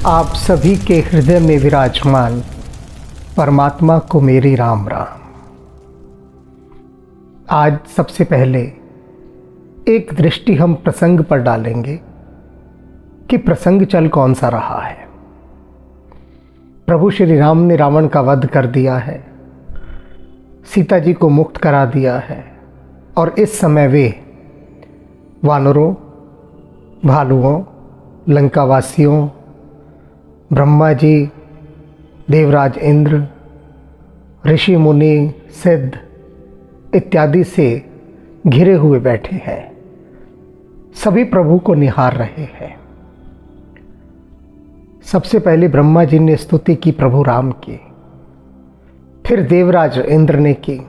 आप सभी के हृदय में विराजमान परमात्मा को मेरी राम राम। आज सबसे पहले एक दृष्टि हम प्रसंग पर डालेंगे कि प्रसंग चल कौन सा रहा है। प्रभु श्री राम ने रावण का वध कर दिया है, सीता जी को मुक्त करा दिया है और इस समय वे वानरों, भालुओं, लंकावासियों, ब्रह्मा जी, देवराज इंद्र, ऋषि मुनि, सिद्ध इत्यादि से घिरे हुए बैठे हैं। सभी प्रभु को निहार रहे हैं। सबसे पहले ब्रह्मा जी ने स्तुति की प्रभु राम की, फिर देवराज इंद्र ने की।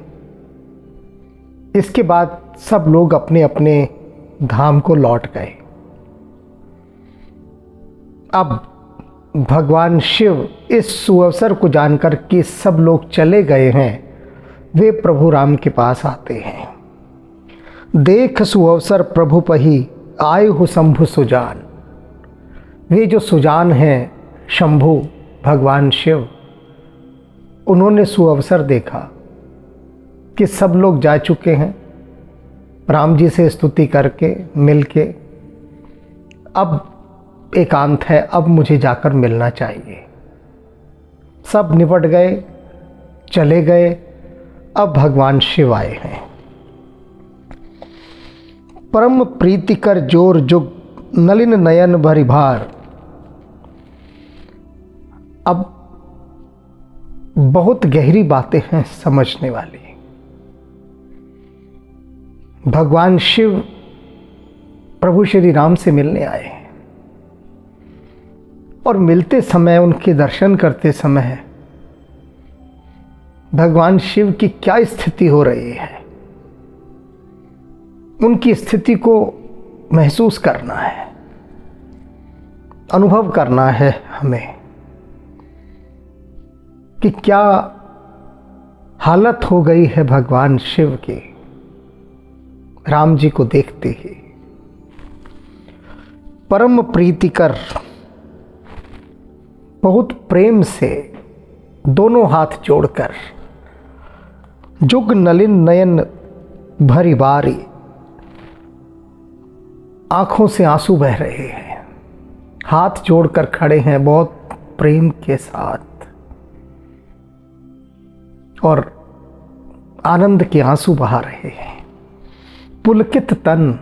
इसके बाद सब लोग अपने अपने धाम को लौट गए। अब भगवान शिव इस सुअवसर को जानकर कि सब लोग चले गए हैं, वे प्रभु राम के पास आते हैं। देख सुअवसर प्रभु पही आए हो शंभु सुजान। वे जो सुजान हैं शंभु भगवान शिव, उन्होंने सुअवसर देखा कि सब लोग जा चुके हैं राम जी से स्तुति करके मिलके। अब एकांत है, अब मुझे जाकर मिलना चाहिए। सब निपट गए, चले गए। अब भगवान शिव आए हैं। परम प्रीतिकर जोर जुग नलिन नयन भरि भार। अब बहुत गहरी बातें हैं समझने वाली। भगवान शिव प्रभु श्री राम से मिलने आए हैं और मिलते समय, उनके दर्शन करते समय भगवान शिव की क्या स्थिति हो रही है, उनकी स्थिति को महसूस करना है, अनुभव करना है हमें कि क्या हालत हो गई है भगवान शिव की राम जी को देखते ही। परम प्रीतिकर, बहुत प्रेम से दोनों हाथ जोड़कर, जुग नलिन नयन भरी बारी, आंखों से आंसू बह रहे हैं, हाथ जोड़कर खड़े हैं बहुत प्रेम के साथ और आनंद के आंसू बहा रहे हैं। पुलकित तन,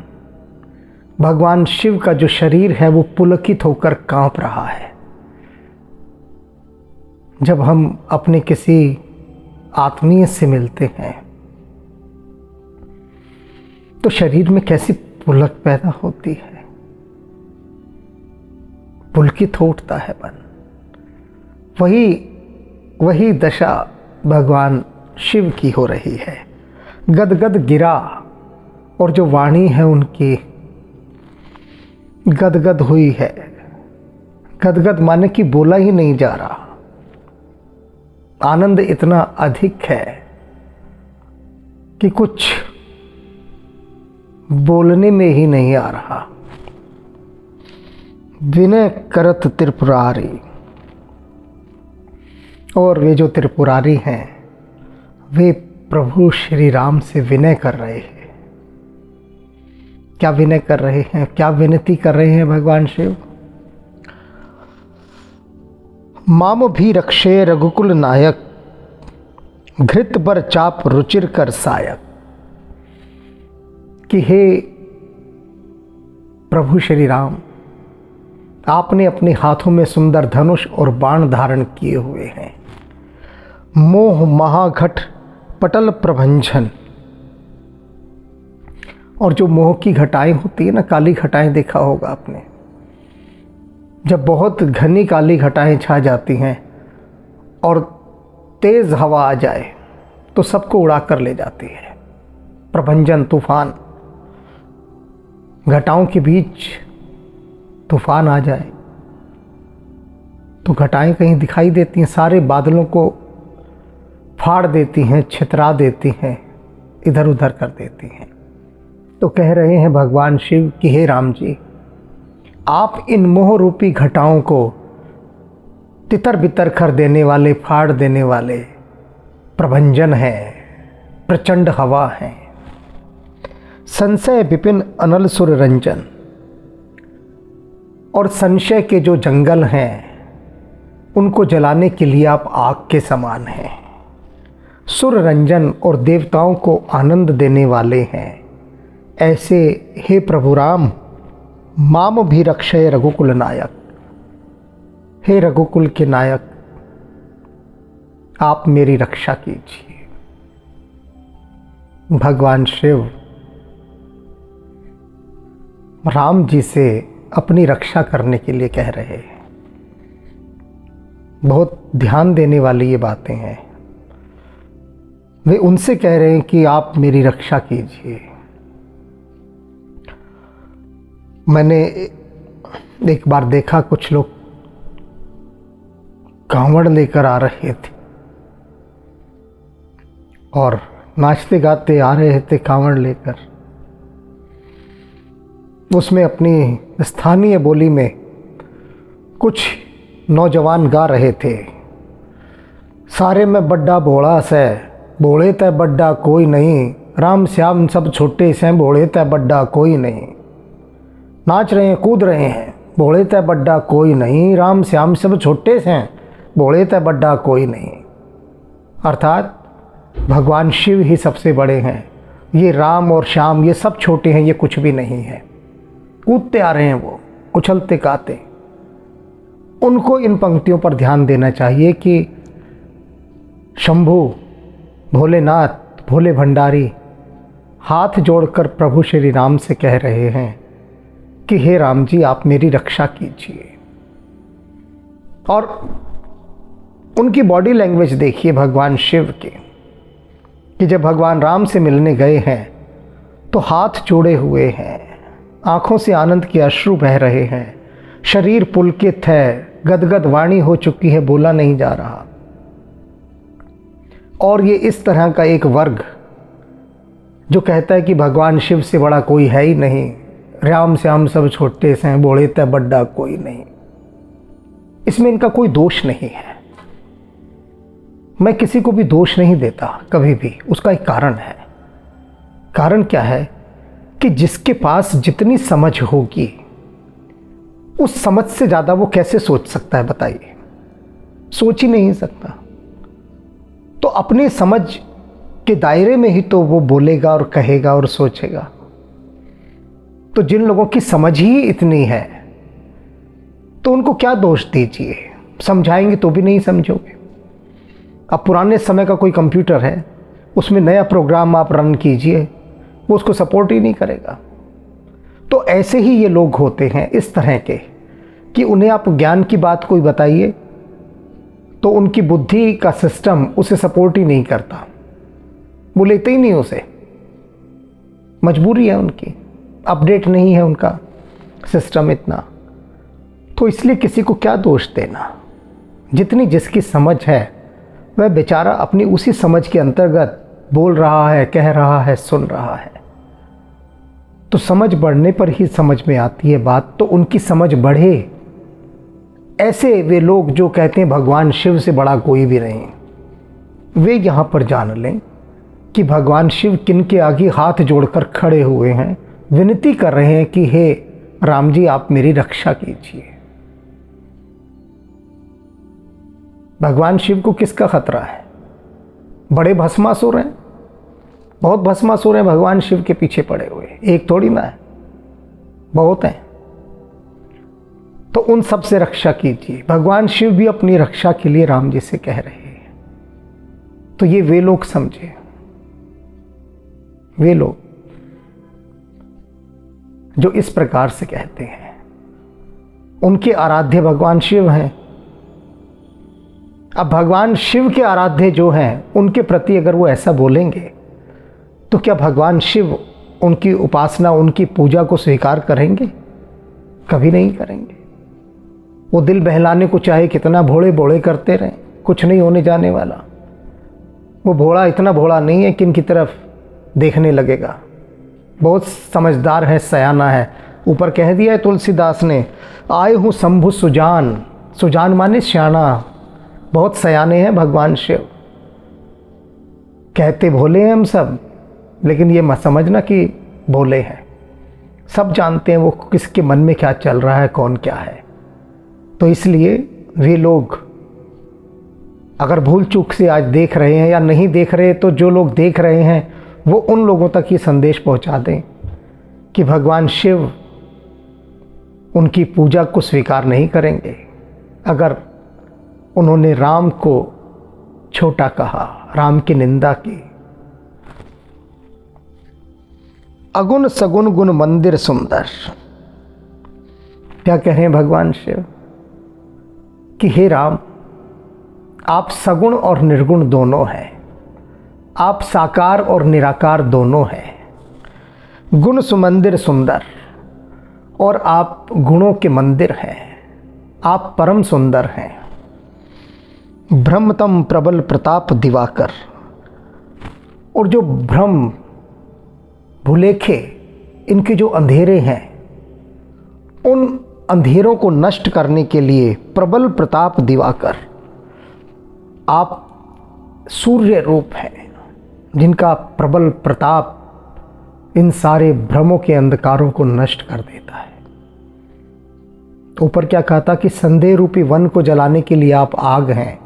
भगवान शिव का जो शरीर है वो पुलकित होकर कांप रहा है। जब हम अपने किसी आत्मीय से मिलते हैं तो शरीर में कैसी पुलक पैदा होती है, पुलकित हो उठता है मन। वही दशा भगवान शिव की हो रही है। गदगद गिरा और जो वाणी है उनकी गदगद हुई है। गदगद माने कि बोला ही नहीं जा रहा। आनंद इतना अधिक है कि कुछ बोलने में ही नहीं आ रहा। विनय करत त्रिपुरारी, और वे जो त्रिपुरारी हैं वे प्रभु श्री राम से विनय कर रहे हैं। क्या विनय कर रहे हैं, क्या विनती कर रहे हैं भगवान शिव? माम भी रक्षे रघुकुल नायक, घृत बर चाप रुचिर कर सायक। कि हे प्रभु श्री राम, आपने अपने हाथों में सुंदर धनुष और बाण धारण किए हुए हैं। मोह महाघट पटल प्रभंजन, और जो मोह की घटाएं होती है ना, काली घटाएं देखा होगा आपने, जब बहुत घनी काली घटाएं छा जाती हैं और तेज हवा आ जाए तो सबको उड़ा कर ले जाती है। प्रभंजन, तूफान, घटाओं के बीच तूफान आ जाए तो घटाएं कहीं दिखाई देती हैं, सारे बादलों को फाड़ देती हैं, छितरा देती हैं, इधर उधर कर देती हैं। तो कह रहे हैं भगवान शिव कि हे राम जी, आप इन मोह रूपी घटाओं को तितर बितर कर देने वाले, फाड़ देने वाले प्रभंजन है, प्रचंड हवा है। संशय विपिन अनल सुर रंजन, और संशय के जो जंगल हैं उनको जलाने के लिए आप आग के समान हैं। सुर रंजन और देवताओं को आनंद देने वाले हैं। ऐसे हे प्रभु राम, माम भी रक्षय रघुकुल नायक, हे रघुकुल के नायक, आप मेरी रक्षा कीजिए। भगवान शिव राम जी से अपनी रक्षा करने के लिए कह रहे हैं। बहुत ध्यान देने वाली ये बातें हैं। वे उनसे कह रहे हैं कि आप मेरी रक्षा कीजिए। मैंने एक बार देखा कुछ लोग कांवड़ लेकर आ रहे थे और नाचते गाते आ रहे थे कांवड़ लेकर। उसमें अपनी स्थानीय बोली में कुछ नौजवान गा रहे थे, सारे में बड्डा भोला से, भोले तय बड्डा कोई नहीं, राम श्याम सब छोटे से, भोले तय बड्डा कोई नहीं। नाच रहे हैं, कूद रहे हैं, भोले तय बड्डा कोई नहीं, राम श्याम सब छोटे से, भोले तय बड्डा कोई नहीं। अर्थात भगवान शिव ही सबसे बड़े हैं, ये राम और श्याम ये सब छोटे हैं, ये कुछ भी नहीं है। कूदते आ रहे हैं वो, उछलते गाते। उनको इन पंक्तियों पर ध्यान देना चाहिए कि शंभू, भोलेनाथ, भोले भंडारी हाथ जोड़कर प्रभु श्री राम से कह रहे हैं कि हे राम जी, आप मेरी रक्षा कीजिए। और उनकी बॉडी लैंग्वेज देखिए भगवान शिव के, कि जब भगवान राम से मिलने गए हैं तो हाथ जोड़े हुए हैं, आंखों से आनंद के अश्रु बह रहे हैं, शरीर पुलकित है, गदगद वाणी हो चुकी है, बोला नहीं जा रहा। और ये इस तरह का एक वर्ग जो कहता है कि भगवान शिव से बड़ा कोई है ही नहीं, राम श्याम सब छोटे से हैं, बोले तय बड्डा कोई नहीं। इसमें इनका कोई दोष नहीं है। मैं किसी को भी दोष नहीं देता कभी भी, उसका एक कारण है। कारण क्या है कि जिसके पास जितनी समझ होगी उस समझ से ज़्यादा वो कैसे सोच सकता है, बताइए? सोच ही नहीं सकता। तो अपनी समझ के दायरे में ही तो वो बोलेगा और कहेगा और सोचेगा। तो जिन लोगों की समझ ही इतनी है तो उनको क्या दोष दीजिए, समझाएंगे तो भी नहीं समझोगे। अब पुराने समय का कोई कंप्यूटर है, उसमें नया प्रोग्राम आप रन कीजिए, वो उसको सपोर्ट ही नहीं करेगा। तो ऐसे ही ये लोग होते हैं इस तरह के कि उन्हें आप ज्ञान की बात कोई बताइए तो उनकी बुद्धि का सिस्टम उसे सपोर्ट ही नहीं करता, वो लेते ही नहीं उसे। मजबूरी है उनकी, अपडेट नहीं है उनका सिस्टम इतना। तो इसलिए किसी को क्या दोष देना। जितनी जिसकी समझ है वह बेचारा अपनी उसी समझ के अंतर्गत बोल रहा है, कह रहा है, सुन रहा है। तो समझ बढ़ने पर ही समझ में आती है बात, तो उनकी समझ बढ़े। ऐसे वे लोग जो कहते हैं भगवान शिव से बड़ा कोई भी नहीं, वे यहाँ पर जान लें कि भगवान शिव किनके आगे हाथ जोड़कर खड़े हुए हैं, विनती कर रहे हैं कि हे राम जी, आप मेरी रक्षा कीजिए। भगवान शिव को किसका खतरा है? बड़े भस्मासुर हैं, बहुत भस्मासुर हैं भगवान शिव के पीछे पड़े हुए। एक थोड़ी ना है, बहुत हैं। तो उन सब से रक्षा कीजिए। भगवान शिव भी अपनी रक्षा के लिए राम जी से कह रहे हैं। तो ये वे लोग समझे, वे लोग जो इस प्रकार से कहते हैं, उनके आराध्य भगवान शिव हैं। अब भगवान शिव के आराध्य जो हैं, उनके प्रति अगर वो ऐसा बोलेंगे तो क्या भगवान शिव उनकी उपासना, उनकी पूजा को स्वीकार करेंगे? कभी नहीं करेंगे। वो दिल बहलाने को चाहे कितना भोले भोले करते रहें, कुछ नहीं होने जाने वाला। वो भोला इतना भोला नहीं है कि इनकी तरफ देखने लगेगा। बहुत समझदार है, सयाना है। ऊपर कह दिया है तुलसीदास ने, आए हूँ शंभु सुजान, सुजान माने सियाना, बहुत सयाने हैं भगवान शिव। कहते भोले हैं हम सब, लेकिन ये मत समझना कि भोले हैं। सब जानते हैं वो किसके मन में क्या चल रहा है, कौन क्या है। तो इसलिए वे लोग अगर भूल चूक से आज देख रहे हैं या नहीं देख रहे, तो जो लोग देख रहे हैं वो उन लोगों तक ये संदेश पहुंचा दें कि भगवान शिव उनकी पूजा को स्वीकार नहीं करेंगे अगर उन्होंने राम को छोटा कहा, राम की निंदा की। अगुण सगुण गुण मंदिर सुंदर, क्या कह रहे हैं भगवान शिव कि हे राम, आप सगुण और निर्गुण दोनों हैं, आप साकार और निराकार दोनों हैं। गुण सुमंदिर सुंदर, और आप गुणों के मंदिर हैं, आप परम सुंदर हैं। ब्रह्मतम प्रबल प्रताप दिवाकर, और जो भ्रम भुलेखे इनके जो अंधेरे हैं, उन अंधेरों को नष्ट करने के लिए प्रबल प्रताप दिवाकर, आप सूर्य रूप हैं जिनका प्रबल प्रताप इन सारे भ्रमों के अंधकारों को नष्ट कर देता है। तो ऊपर क्या कहा था कि संदेह रूपी वन को जलाने के लिए आप आग हैं।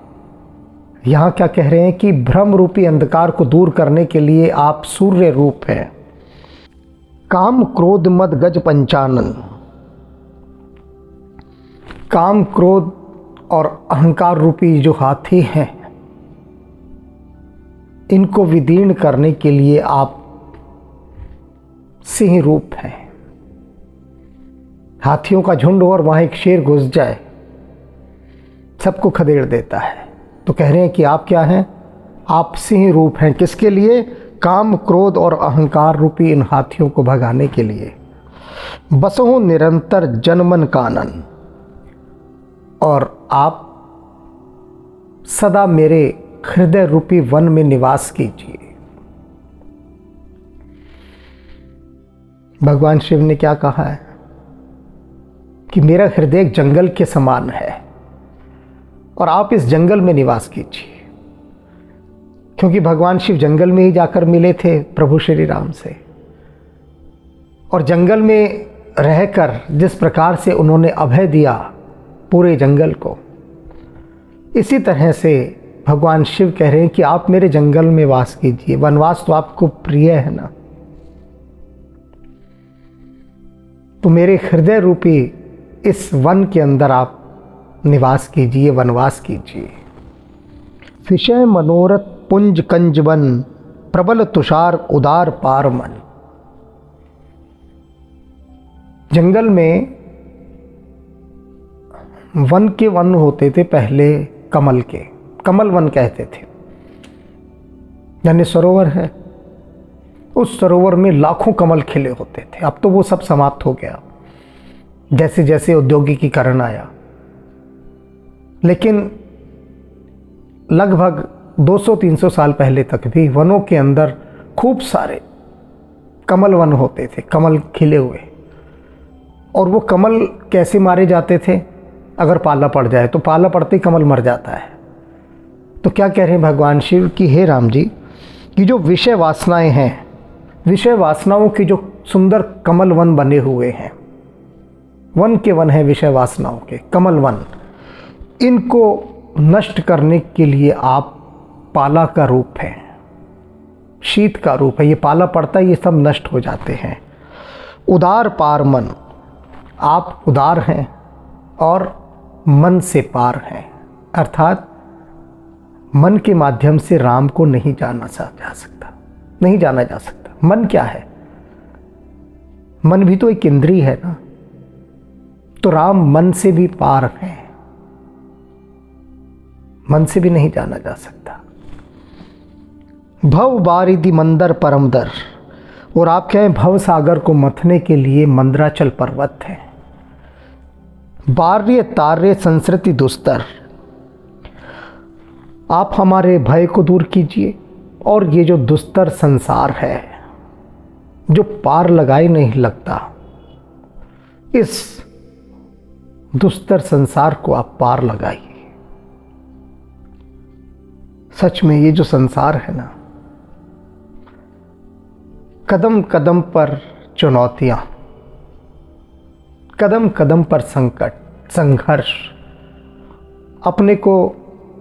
यहाँ क्या कह रहे हैं कि भ्रम रूपी अंधकार को दूर करने के लिए आप सूर्य रूप हैं। काम क्रोध मद गज पंचानन, काम क्रोध और अहंकार रूपी जो हाथी हैं, इनको विदीर्ण करने के लिए आप सिंह रूप हैं। हाथियों का झुंड और वहां एक शेर घुस जाए, सबको खदेड़ देता है। तो कह रहे हैं कि आप क्या हैं? आप सिंह रूप हैं। किसके लिए? काम क्रोध और अहंकार रूपी इन हाथियों को भगाने के लिए। बसो निरंतर जनमन कानन, और आप सदा मेरे हृदय रूपी वन में निवास कीजिए। भगवान शिव ने क्या कहा है कि मेरा हृदय एक जंगल के समान है और आप इस जंगल में निवास कीजिए। क्योंकि भगवान शिव जंगल में ही जाकर मिले थे प्रभु श्री राम से, और जंगल में रहकर जिस प्रकार से उन्होंने अभय दिया पूरे जंगल को, इसी तरह से भगवान शिव कह रहे हैं कि आप मेरे जंगल में वास कीजिए। वनवास तो आपको प्रिय है ना, तो मेरे हृदय रूपी इस वन के अंदर आप निवास कीजिए, वनवास कीजिए। विषय मनोरथ पुंज कंज वन, प्रबल तुषार उदार पार मन। जंगल में वन के वन होते थे पहले, कमल के, कमल वन कहते थे। यानी सरोवर है, उस सरोवर में लाखों कमल खिले होते थे। अब तो वो सब समाप्त हो गया जैसे जैसे औद्योगिकीकरण आया। लेकिन लगभग 200-300 साल पहले तक भी वनों के अंदर खूब सारे कमल वन होते थे, कमल खिले हुए। और वो कमल कैसे मारे जाते थे? अगर पाला पड़ जाए तो पाला पड़ते ही कमल मर जाता है। तो क्या कह रहे हैं भगवान शिव कि हे राम जी, कि जो विषय वासनाएं हैं, विषय वासनाओं की जो सुंदर कमल वन बने हुए हैं, वन के वन है विषय वासनाओं के कमल वन, इनको नष्ट करने के लिए आप पाला का रूप है, शीत का रूप है। ये पाला पड़ता है, ये सब नष्ट हो जाते हैं। उदार पार मन, आप उदार हैं और मन से पार हैं, अर्थात मन के माध्यम से राम को नहीं जाना जा सकता, नहीं जाना जा सकता। मन क्या है? मन भी तो एक इंद्रिय है ना। तो राम मन से भी पार हैं, मन से भी नहीं जाना जा सकता। भव बारिधि मंदर परमदर, और आप क्या हैं? भव सागर को मथने के लिए मंदराचल पर्वत है। बार्य तार्य संस्कृति दुस्तर, आप हमारे भय को दूर कीजिए। और ये जो दुस्तर संसार है, जो पार लगाए नहीं लगता, इस दुस्तर संसार को आप पार लगाइए। सच में ये जो संसार है ना, कदम कदम पर चुनौतियां, कदम कदम पर संकट, संघर्ष, अपने को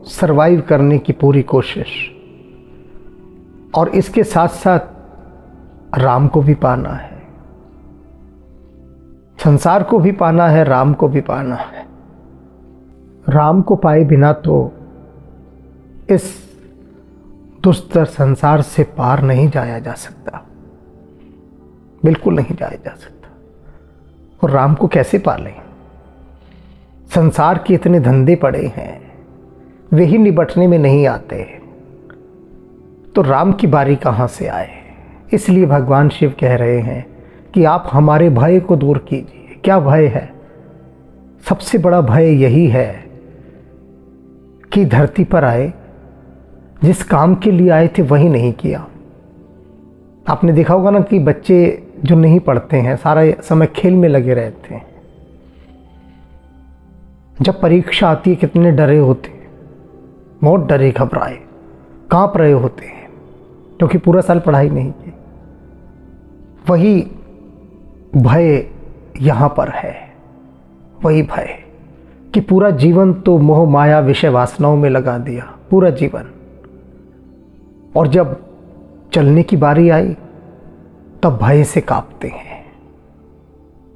सरवाइव करने की पूरी कोशिश, और इसके साथ साथ राम को भी पाना है, संसार को भी पाना है, राम को भी पाना है। राम को पाए बिना तो इस दुस्तर संसार से पार नहीं जाया जा सकता, बिल्कुल नहीं जाया जा सकता। और राम को कैसे पालें? संसार के इतने धंधे पड़े हैं, वे ही निबटने में नहीं आते, तो राम की बारी कहाँ से आए? इसलिए भगवान शिव कह रहे हैं कि आप हमारे भय को दूर कीजिए। क्या भय है? सबसे बड़ा भय यही है कि धरती पर आए, जिस काम के लिए आए थे वही नहीं किया। आपने देखा होगा ना कि बच्चे जो नहीं पढ़ते हैं, सारा समय खेल में लगे रहते हैं, जब परीक्षा आती है कितने डरे होते हैं, बहुत डरे, घबराए, कांप रहे होते हैं, क्योंकि पूरा साल पढ़ाई नहीं की। वही भय यहाँ पर है, वही भय कि पूरा जीवन तो मोह माया विषय वासनाओं में लगा दिया, पूरा जीवन, और जब चलने की बारी आई तब भय से कांपते हैं।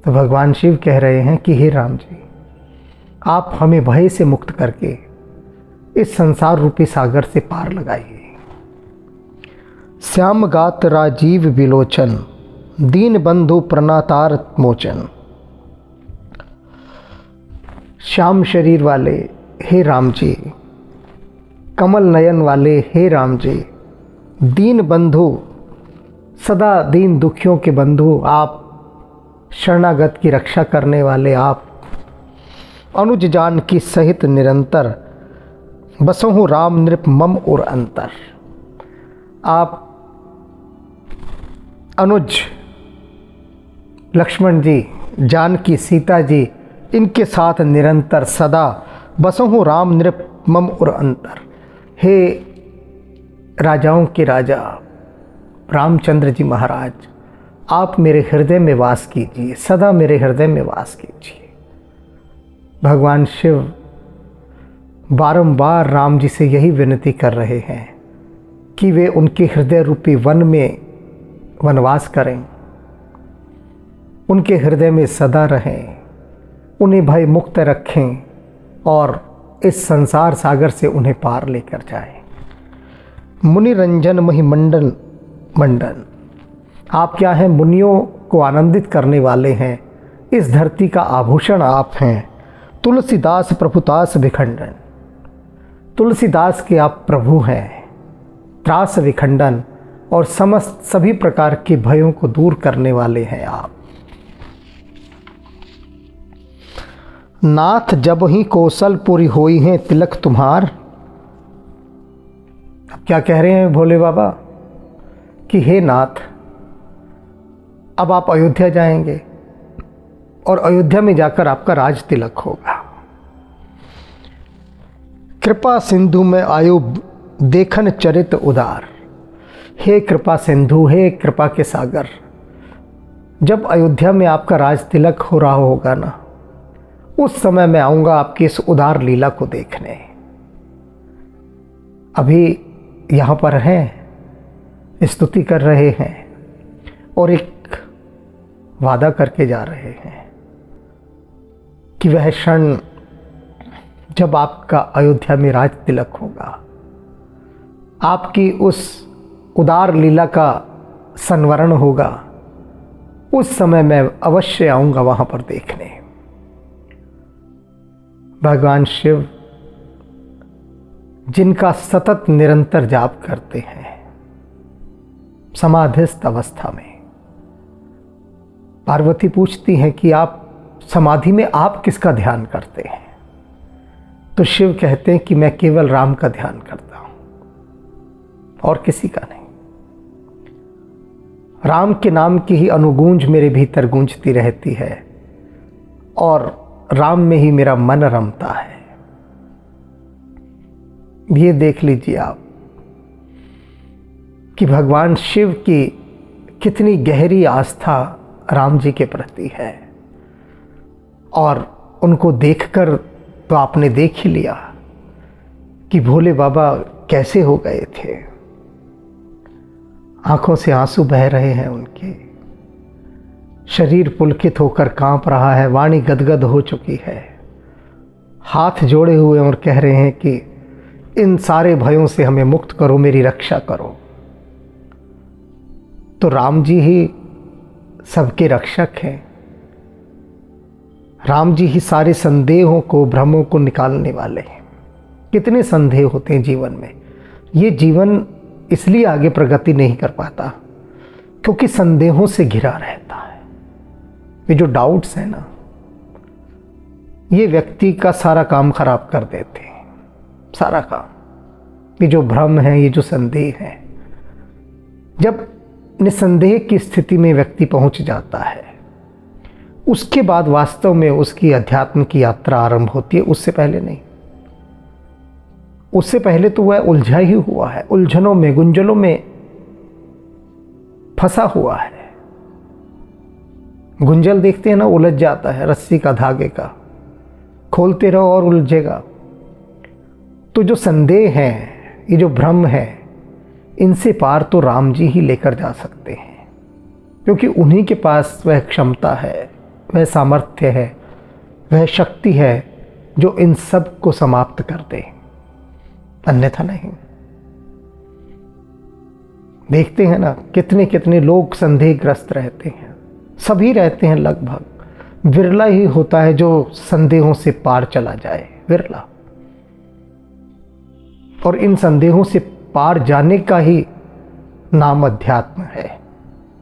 तो भगवान शिव कह रहे हैं कि हे राम जी, आप हमें भय से मुक्त करके इस संसार रूपी सागर से पार लगाइए। श्याम गात राजीव विलोचन, दीन बंधु प्रणातार मोचन। श्याम शरीर वाले हे राम जी, कमल नयन वाले हे राम जी, दीन बंधु, सदा दीन दुखियों के बंधु आप, शरणागत की रक्षा करने वाले आप, अनुज जान की सहित निरंतर, बसहु राम नृप मम और अंतर। आप अनुज लक्ष्मण जी, जानकी सीता जी, इनके साथ निरंतर सदा, बसहु राम नृप मम और अंतर। हे राजाओं के राजा रामचंद्र जी महाराज, आप मेरे हृदय में वास कीजिए, सदा मेरे हृदय में वास कीजिए। भगवान शिव बारंबार राम जी से यही विनती कर रहे हैं कि वे उनके हृदय रूपी वन में वनवास करें, उनके हृदय में सदा रहें, उन्हें भय मुक्त रखें और इस संसार सागर से उन्हें पार लेकर जाएं। मुनि रंजन महिमंडन मंडन, आप क्या हैं? मुनियों को आनंदित करने वाले हैं, इस धरती का आभूषण आप हैं। तुलसीदास प्रभुतास विखंडन, तुलसीदास के आप प्रभु हैं, त्रास विखंडन, और समस्त सभी प्रकार के भयों को दूर करने वाले हैं आप। नाथ जब ही कौशलपुरी होई हैं तिलक तुम्हार। अब क्या कह रहे हैं भोले बाबा कि हे नाथ, अब आप अयोध्या जाएंगे और अयोध्या में जाकर आपका राज तिलक होगा। कृपा सिंधु में आयो देखन चरित उदार। हे कृपा सिंधु, हे कृपा के सागर, जब अयोध्या में आपका राज तिलक हो रहा होगा ना, उस समय मैं आऊँगा आपकी इस उदार लीला को देखने। अभी यहाँ पर हैं, स्तुति कर रहे हैं और एक वादा करके जा रहे हैं कि वह क्षण जब आपका अयोध्या में राज तिलक होगा, आपकी उस उदार लीला का संवरण होगा, उस समय मैं अवश्य आऊँगा वहाँ पर देखने। भगवान शिव जिनका सतत निरंतर जाप करते हैं समाधिस्थ अवस्था में, पार्वती पूछती हैं कि आप समाधि में आप किसका ध्यान करते हैं? तो शिव कहते हैं कि मैं केवल राम का ध्यान करता हूं और किसी का नहीं। राम के नाम की ही अनुगूंज मेरे भीतर गूंजती रहती है और राम में ही मेरा मन रमता है। ये देख लीजिए आप कि भगवान शिव की कितनी गहरी आस्था राम जी के प्रति है, और उनको देखकर तो आपने देख ही लिया कि भोले बाबा कैसे हो गए थे। आंखों से आंसू बह रहे हैं उनके, शरीर पुलकित होकर कांप रहा है, वाणी गदगद हो चुकी है, हाथ जोड़े हुए और कह रहे हैं कि इन सारे भयों से हमें मुक्त करो, मेरी रक्षा करो। तो राम जी ही सबके रक्षक हैं। राम जी ही सारे संदेहों को, भ्रमों को निकालने वाले हैं। कितने संदेह होते हैं जीवन में। ये जीवन इसलिए आगे प्रगति नहीं कर पाता क्योंकि संदेहों से घिरा रहता है। ये जो डाउट्स है ना, ये व्यक्ति का सारा काम खराब कर देते हैं, सारा काम। ये जो भ्रम है, ये जो संदेह है, जब निसंदेह की स्थिति में व्यक्ति पहुंच जाता है, उसके बाद वास्तव में उसकी अध्यात्म की यात्रा आरंभ होती है। उससे पहले नहीं। उससे पहले तो वह उलझा ही हुआ है, उलझनों में, गुंजलों में फंसा हुआ है। गुंजल देखते हैं ना, उलझ जाता है रस्सी का, धागे का, खोलते रहो और उलझेगा। तो जो संदेह है, ये जो भ्रम है, इनसे पार तो राम जी ही लेकर जा सकते हैं, क्योंकि उन्हीं के पास वह क्षमता है, वह सामर्थ्य है, वह शक्ति है जो इन सब को समाप्त कर दे, अन्यथा नहीं। देखते हैं ना कितने कितने लोग संदेहग्रस्त रहते हैं, सभी रहते हैं लगभग। विरला ही होता है जो संदेहों से पार चला जाए, विरला। और इन संदेहों से पार जाने का ही नाम अध्यात्म है,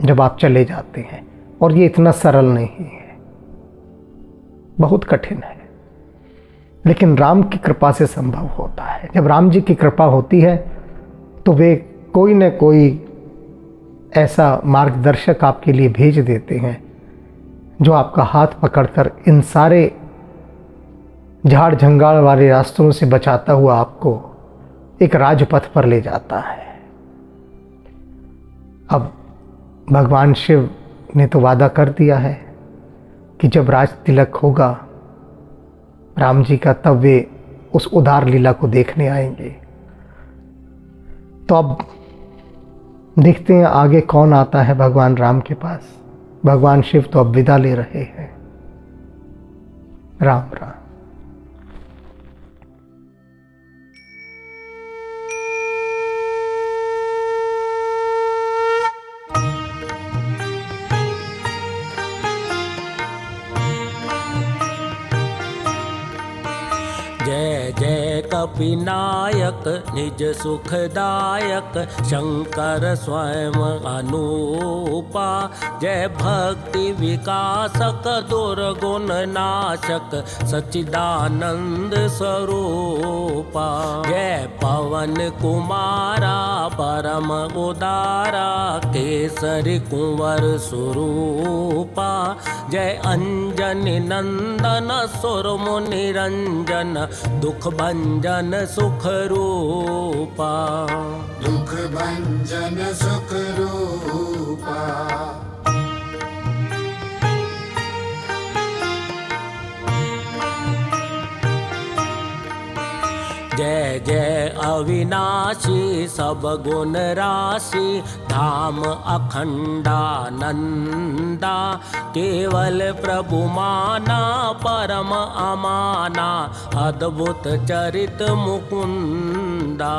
जब आप चले जाते हैं। और ये इतना सरल नहीं है, बहुत कठिन है, लेकिन राम की कृपा से संभव होता है। जब राम जी की कृपा होती है तो वे कोई न कोई ऐसा मार्गदर्शक आपके लिए भेज देते हैं जो आपका हाथ पकड़कर इन सारे झाड़ झंगाड़ वाले रास्तों से बचाता हुआ आपको एक राजपथ पर ले जाता है। अब भगवान शिव ने तो वादा कर दिया है कि जब राज तिलक होगा राम जी का, तब वे उस उदार लीला को देखने आएंगे। तो अब देखते हैं आगे कौन आता है भगवान राम के पास। भगवान शिव तो अब विदा ले रहे हैं। राम राम। जय जय कपिनायक निज सुखदायक शंकर स्वयं अनूपा। जय भक्ति विकासक दुर्गुण नाशक सच्चिदानंद स्वरूपा। जय पवन कुमारा परम उदारा केसरी कुंवर स्वरूपा। जय अंजनी नंदन सुर मुनि रंजन दुख भंजन सुख रूपा। दुख भंजन सुख रूपा। जय जय अविनाशी सब गुण राशि धाम अखंडानंदा। केवल प्रभु माना परम अमाना अद्भुत चरित मुकुंदा।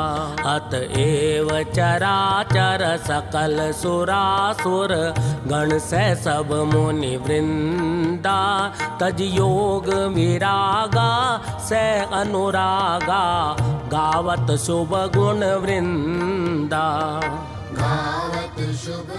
अतएव चराचर सकल सुरासुर गण से सब मुनि वृंदा। तज योग विरागा से अनुरागा गावत शुभ गुण वृंदा। गावत शुभ